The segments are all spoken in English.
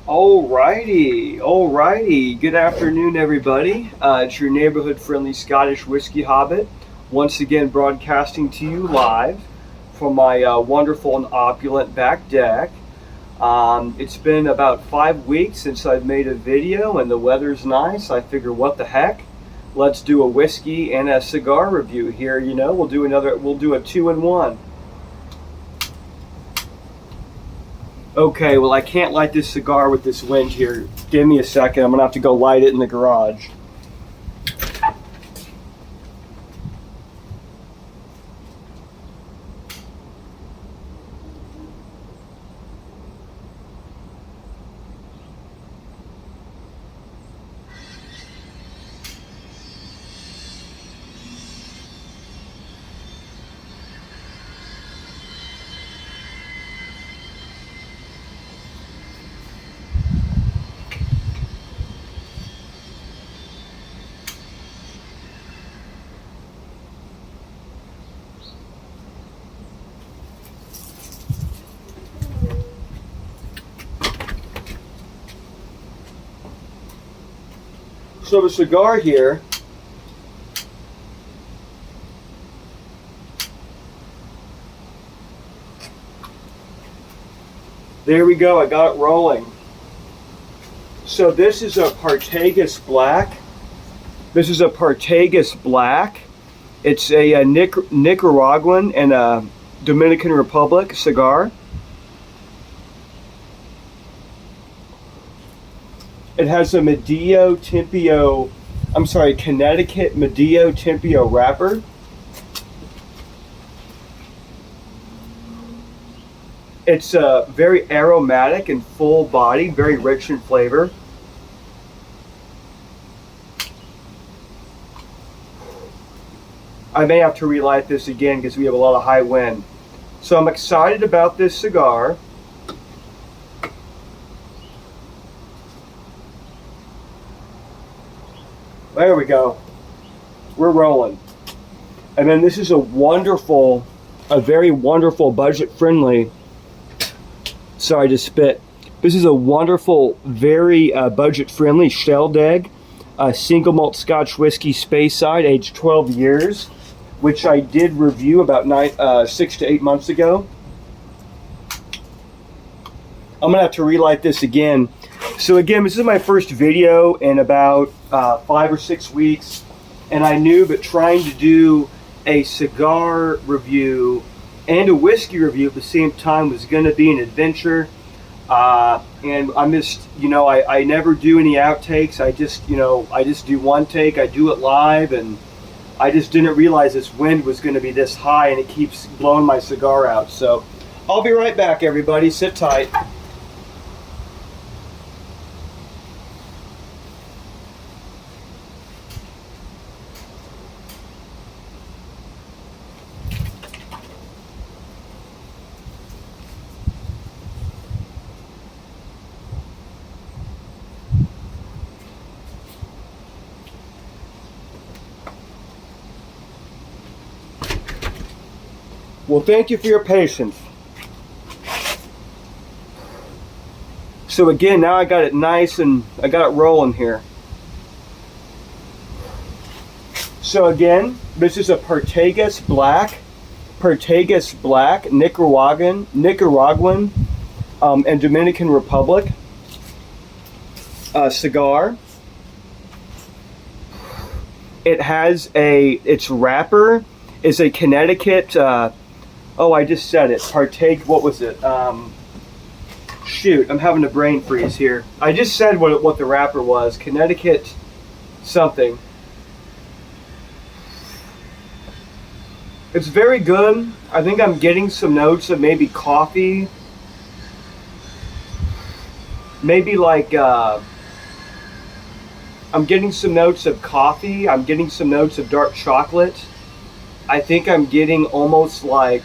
Alrighty. Good afternoon, everybody. It's your neighborhood-friendly Scottish whiskey hobbit, once again broadcasting to you live from my wonderful and opulent back deck. It's been about 5 weeks since I've made a video, and the weather's nice. I figure, what the heck? Let's do a whiskey and a cigar review here. You know, we'll do a 2-in-1. Okay, well, I can't light this cigar with this wind here. Give me a second. I'm going to have to go light it in the garage. So the cigar here, there we go, I got it rolling. So this is a Partagas Black. This is a Partagas Black. It's a Nicaraguan and a Dominican Republic cigar. It has a Connecticut Medio Tempio wrapper. It's very aromatic and full body, very rich in flavor. I may have to relight this again because we have a lot of high wind. So I'm excited about this cigar. There we go. We're rolling. And then this is a very wonderful budget-friendly. Sorry to spit. This is a wonderful, very budget-friendly Shelldeg, single malt Scotch whiskey Speyside, aged 12 years, which I did review about 6 to 8 months ago. I'm gonna have to relight this again. So again, this is my first video in about 5 or 6 weeks, and I knew that trying to do a cigar review and a whiskey review at the same time was going to be an adventure. And I never do any outtakes. I just do one take. I do it live, and I just didn't realize this wind was going to be this high, and it keeps blowing my cigar out. So I'll be right back, everybody. Sit tight. Well, thank you for your patience. So again, now I got it nice and I got it rolling here. So again, this is a Partagas Black, Nicaraguan, and Dominican Republic cigar. Its wrapper is a Connecticut. I just said it. What was it? Shoot, I'm having a brain freeze here. I just said what the wrapper was. Connecticut something. It's very good. I think I'm getting some notes of maybe coffee. Maybe like, I'm getting some notes of coffee. I'm getting some notes of dark chocolate. I think I'm getting almost like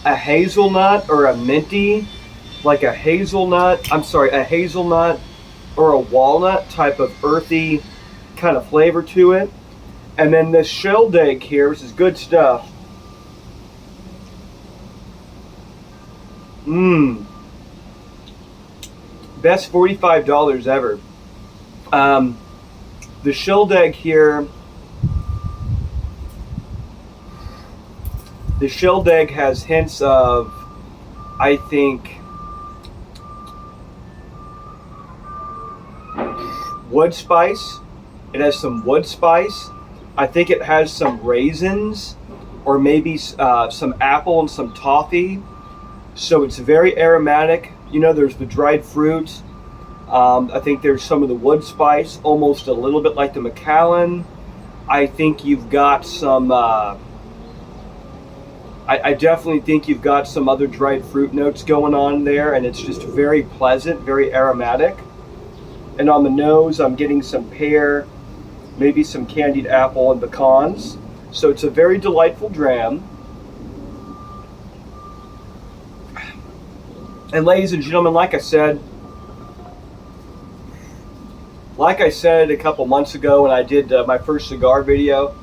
a hazelnut or a minty, a hazelnut or a walnut type of earthy kind of flavor to it. And then this Shelldeg here, which is good stuff. Mmm. Best $45 ever. The Schilddegg here. The Schilddegg has hints of, I think, wood spice. It has some wood spice. I think it has some raisins, or maybe some apple and some toffee. So it's very aromatic. You know, there's the dried fruit. I think there's some of the wood spice, almost a little bit like the Macallan. I think you've got some, I definitely think you've got some other dried fruit notes going on there, and it's just very pleasant, very aromatic. And on the nose, I'm getting some pear, maybe some candied apple and pecans. So it's a very delightful dram. And ladies and gentlemen, like I said a couple months ago when I did my first cigar video,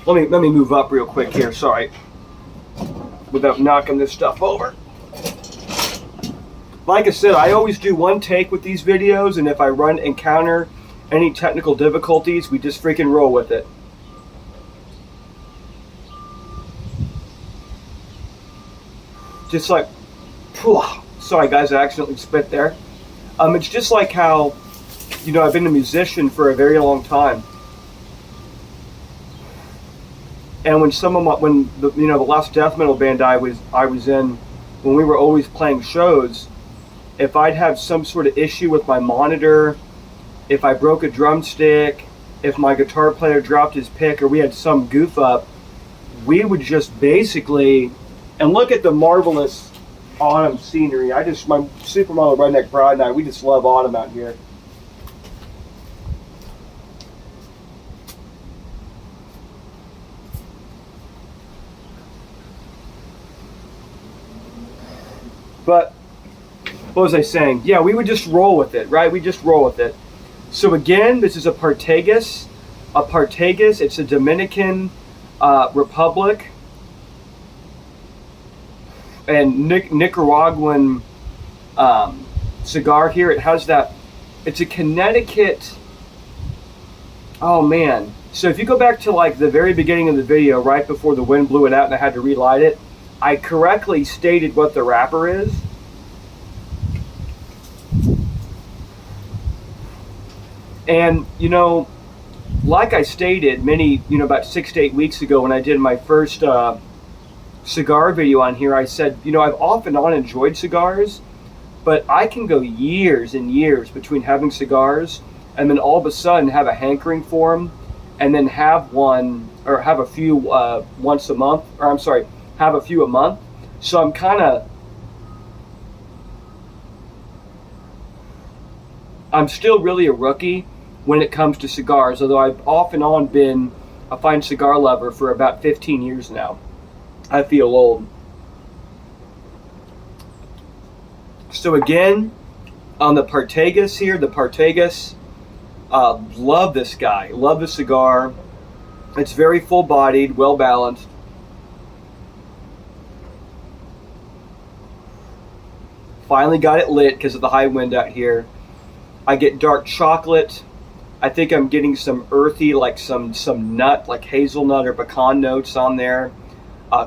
let me move up real quick here, sorry, without knocking this stuff over. Like I said, I always do one take with these videos, and if I encounter any technical difficulties, we just freaking roll with it. Just like, sorry guys, I accidentally spit there. It's just like how, you know, I've been a musician for a very long time. And when the last death metal band I was in, when we were always playing shows, if I'd have some sort of issue with my monitor, if I broke a drumstick, if my guitar player dropped his pick, or we had some goof up, we would just basically, and look at the marvelous autumn scenery. My supermodel redneck bride and I, we just love autumn out here. But what was I saying? Yeah, we would just roll with it, right? We just roll with it. So again, this is a Partagas. A Partagas, it's a Dominican Republic and Nicaraguan cigar here. It has that, it's a Connecticut, oh man. So if you go back to like the very beginning of the video, right before the wind blew it out and I had to relight it, I correctly stated what the wrapper is. And, you know, like I stated about 6 to 8 weeks ago when I did my first cigar video on here, I said, you know, I've off and on enjoyed cigars, but I can go years and years between having cigars and then all of a sudden have a hankering for them and then have one or have a few once a month, or I'm sorry, have a few a month. So I'm still really a rookie when it comes to cigars, although I've off and on been a fine cigar lover for about 15 years now. I feel old. So again, on the Partagas here, the Partagas, love this guy, love the cigar. It's very full-bodied, well-balanced. Finally got it lit because of the high wind out here. I get dark chocolate. I think I'm getting some earthy, like some nut, like hazelnut or pecan notes on there.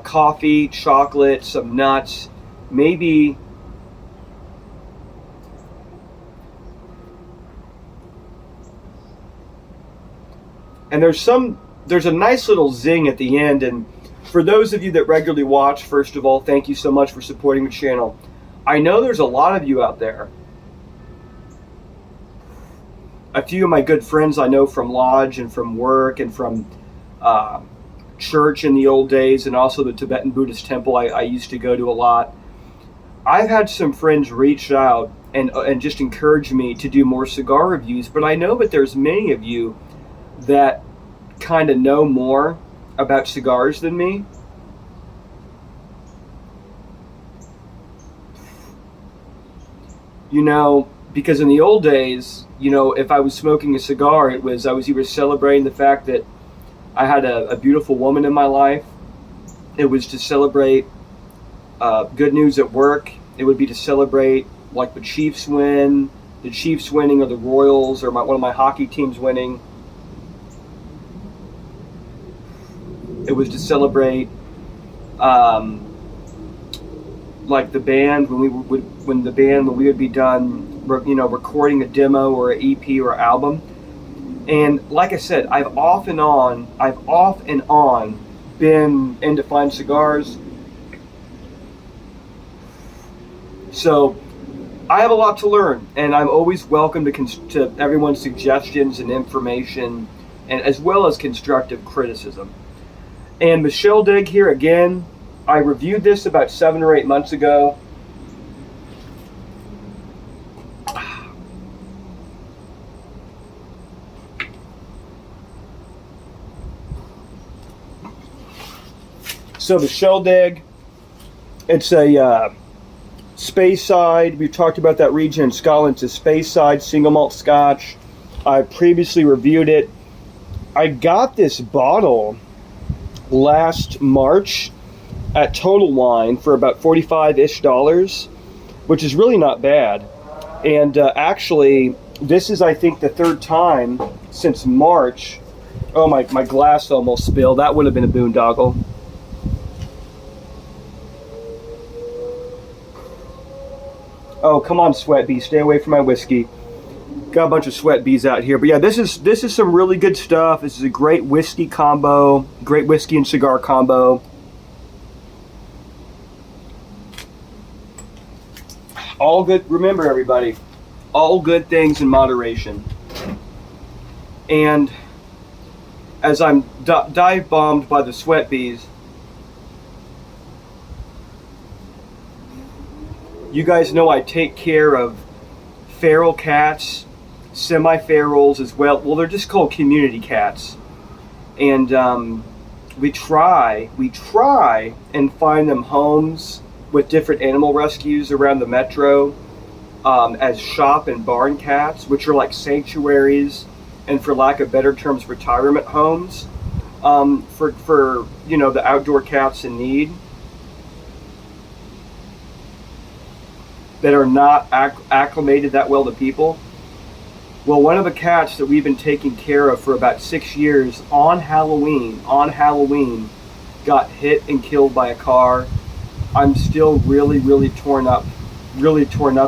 Coffee, chocolate, some nuts, maybe. And there's a nice little zing at the end. And for those of you that regularly watch, first of all, thank you so much for supporting the channel. I know there's a lot of you out there. A few of my good friends I know from lodge and from work and from church in the old days, and also the Tibetan Buddhist temple I used to go to a lot. I've had some friends reach out and just encourage me to do more cigar reviews, but I know that there's many of you that kind of know more about cigars than me. You know, because in the old days, you know, if I was smoking a cigar, I was either celebrating the fact that I had a beautiful woman in my life. It was to celebrate good news at work. It would be to celebrate like the Chiefs win, the Chiefs winning, or the Royals, or one of my hockey teams winning. It was to celebrate like the band when we would be done, recording a demo or an EP or album. And like I said, I've off and on been into fine cigars. So I have a lot to learn, and I'm always welcome to everyone's suggestions and information, and as well as constructive criticism. And Michelle Dig here again. I reviewed this about 7 or 8 months ago. So the Shell Dig, it's a Speyside. We've talked about that region in Scotland. It's a Speyside single malt Scotch. I previously reviewed it. I got this bottle last March at Total Wine for about $45-ish, which is really not bad. And actually, this is, I think, the 3rd time since March. Oh, my glass almost spilled. That would have been a boondoggle. Oh, come on, sweat bees, stay away from my whiskey. Got a bunch of sweat bees out here. But yeah, this is some really good stuff. This is a great whiskey combo, great whiskey and cigar combo. All good, remember everybody, all good things in moderation. And as I'm dive bombed by the sweat bees, you guys know I take care of feral cats, semi-ferals as well. Well, they're just called community cats. And we try and find them homes with different animal rescues around the metro as shop and barn cats, which are like sanctuaries and, for lack of better terms, retirement homes for the outdoor cats in need that are not acclimated that well to people. Well, one of the cats that we've been taking care of for about 6 years on Halloween, got hit and killed by a car. I'm still really torn up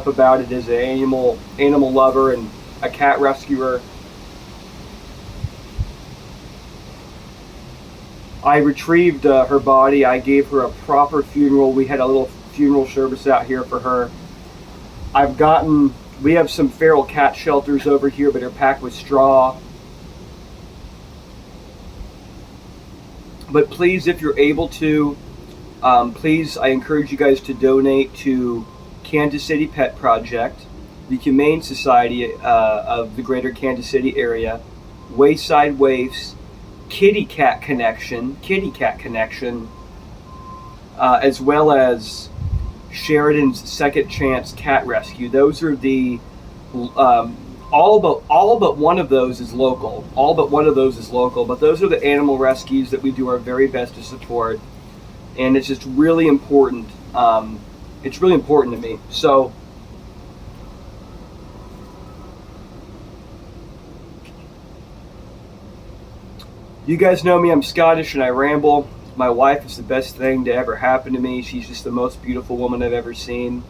about it as an animal lover and a cat rescuer. I retrieved her body. I gave her a proper funeral. We had a little funeral service out here for her. We have some feral cat shelters over here, but they're packed with straw. But please, if you're able to, please, I encourage you guys to donate to Kansas City Pet Project, the Humane Society of the greater Kansas City area, Wayside Waifs, Kitty Cat Connection, as well as Sheridan's Second Chance Cat Rescue. Those are the all but one of those is local. But those are the animal rescues that we do our very best to support, and it's just really important. It's really important to me. So you guys know me, I'm Scottish and I ramble. My wife is the best thing to ever happen to me. She's just the most beautiful woman I've ever seen.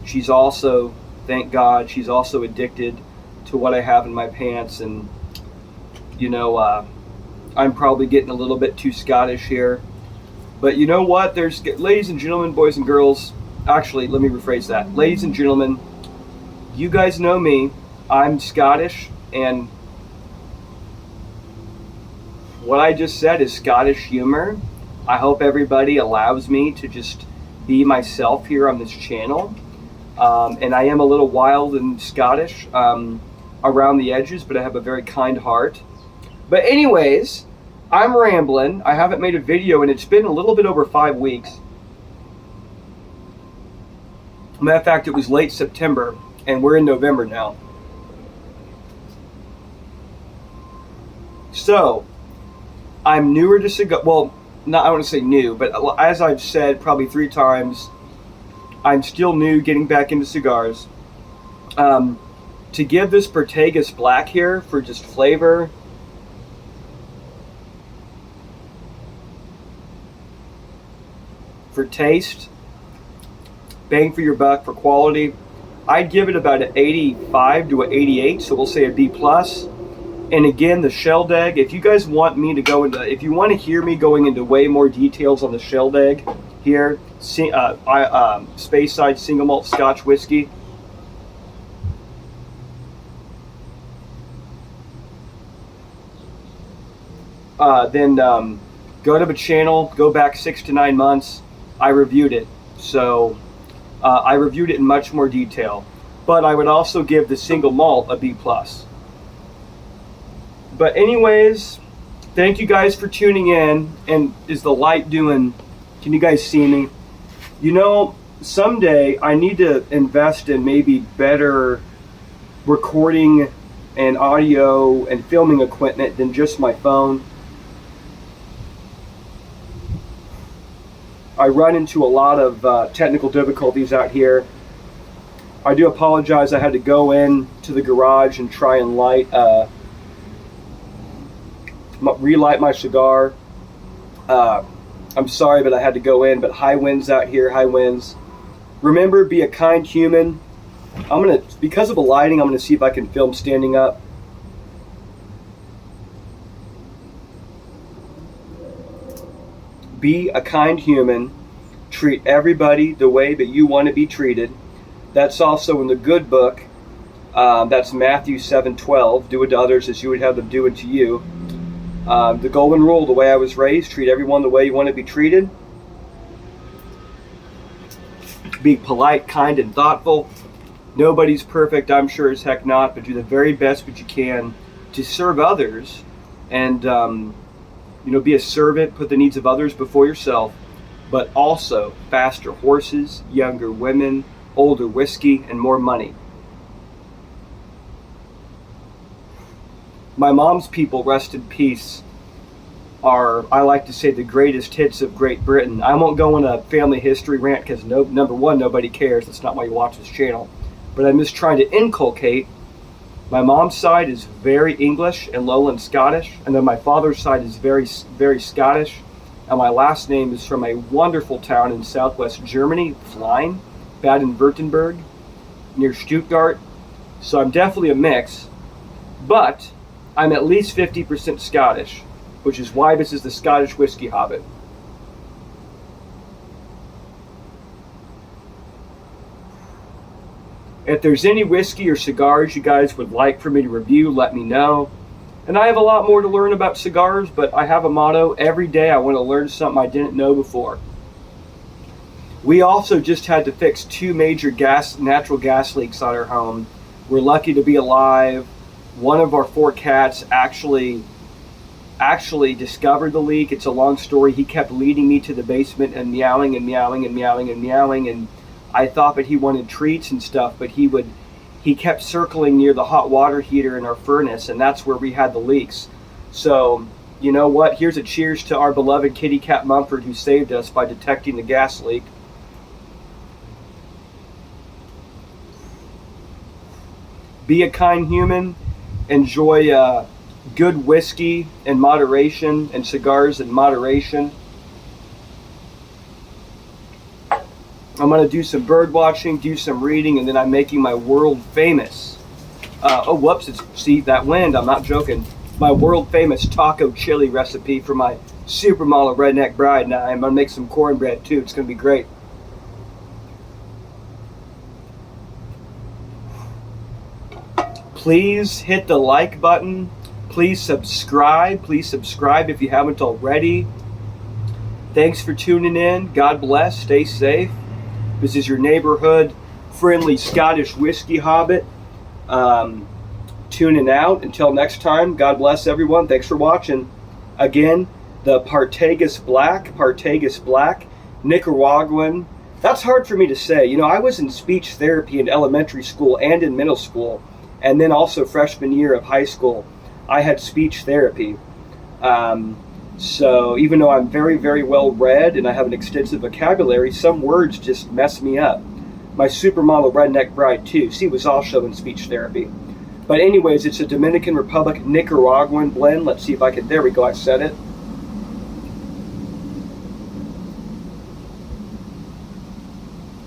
She's also, thank God, she's also addicted to what I have in my pants. And, I'm probably getting a little bit too Scottish here. But you know what? Ladies and gentlemen, boys and girls, actually, let me rephrase that. Ladies and gentlemen, you guys know me. I'm Scottish, and what I just said is Scottish humor. I hope everybody allows me to just be myself here on this channel. And I am a little wild and Scottish around the edges, but I have a very kind heart. But anyways, I'm rambling. I haven't made a video, and it's been a little bit over 5 weeks. Matter of fact, it was late September, and we're in November now. So, I'm newer to cigar. Well, not I want to say new, but as I've said probably 3 times, I'm still new, getting back into cigars. To give this Partagas Black here for just flavor, for taste, bang for your buck, for quality, I'd give it about an 85 to an 88, so we'll say a B plus. And again, the shelled egg, if you guys want me to go into, if you want to hear me going into way more details on the shelled egg here, Space Side single malt Scotch whiskey, then go to the channel, go back 6 to 9 months. I reviewed it. So I reviewed it in much more detail. But I would also give the single malt a B plus. But anyways, thank you guys for tuning in. And is the light doing, can you guys see me? You know, someday I need to invest in maybe better recording and audio and filming equipment than just my phone. I run into a lot of technical difficulties out here. I do apologize. I had to go in to the garage and try and relight my cigar. I'm sorry, but I had to go in. But high winds out here, high winds. Remember, be a kind human. Because of the lighting, I'm gonna see if I can film standing up. Be a kind human. Treat everybody the way that you want to be treated. That's also in the good book. That's Matthew 7:12. Do it to others as you would have them do it to you. The golden rule, the way I was raised, treat everyone the way you want to be treated. Be polite, kind, and thoughtful. Nobody's perfect, I'm sure as heck not, but do the very best that you can to serve others and be a servant, put the needs of others before yourself, but also faster horses, younger women, older whiskey, and more money. My mom's people, rest in peace, are, I like to say, the greatest hits of Great Britain. I won't go on a family history rant because number one, nobody cares. That's not why you watch this channel. But I'm just trying to inculcate. My mom's side is very English and Lowland Scottish, and then my father's side is very, very Scottish. And my last name is from a wonderful town in southwest Germany, Flein, Baden-Württemberg, near Stuttgart. So I'm definitely a mix, but I'm at least 50% Scottish, which is why this is the Scottish Whiskey Hobbit. If there's any whiskey or cigars you guys would like for me to review, let me know. And I have a lot more to learn about cigars, but I have a motto: every day I want to learn something I didn't know before. We also just had to fix 2 major natural gas leaks on our home. We're lucky to be alive. One of our 4 cats actually discovered the leak. It's a long story. He kept leading me to the basement and meowing and meowing and meowing and meowing, and I thought that he wanted treats and stuff, but he kept circling near the hot water heater in our furnace, and that's where we had the leaks. So, you know what? Here's a cheers to our beloved kitty cat Mumford, who saved us by detecting the gas leak. Be a kind human. Enjoy good whiskey in moderation and cigars in moderation. I'm going to do some bird watching, do some reading, and then I'm making my world famous, see that wind, I'm not joking, my world famous taco chili recipe for my supermodel redneck bride. Now I'm going to make some cornbread too. It's going to be great. Please hit the like button. Please subscribe. Please subscribe if you haven't already. Thanks for tuning in. God bless. Stay safe. This is your neighborhood friendly Scottish whiskey hobbit. Tuning out. Until next time, God bless everyone. Thanks for watching. Again, the Partagas Black, Nicaraguan. That's hard for me to say. You know, I was in speech therapy in elementary school and in middle school, and then also freshman year of high school. I had speech therapy. So even though I'm very, very well read and I have an extensive vocabulary, some words just mess me up. My supermodel redneck bride too. She was also in speech therapy. But anyways, it's a Dominican Republic Nicaraguan blend. Let's see if I can, there we go, I said it.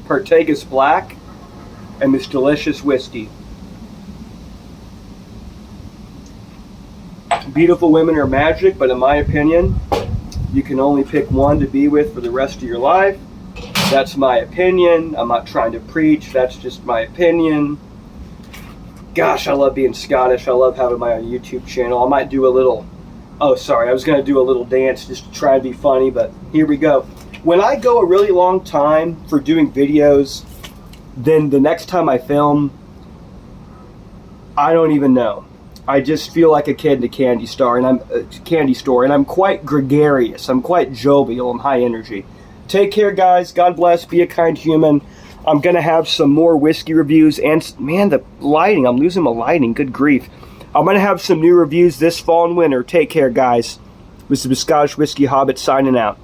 Partagas Black and this delicious whiskey. Beautiful women are magic, but in my opinion, you can only pick one to be with for the rest of your life. That's my opinion. I'm not trying to preach. That's just my opinion. Gosh, I love being Scottish. I love having my own YouTube channel. I might do a little, oh, sorry, I was going to do a little dance just to try and be funny, but here we go. When I go a really long time for doing videos, then the next time I film, I don't even know. I just feel like a kid in a candy store, and I'm quite gregarious. I'm quite jovial. I'm high energy. Take care, guys. God bless. Be a kind human. I'm going to have some more whiskey reviews, and man, the lighting, I'm losing my lighting. Good grief. I'm going to have some new reviews this fall and winter. Take care, guys. This is the Scottish Whiskey Hobbit signing out.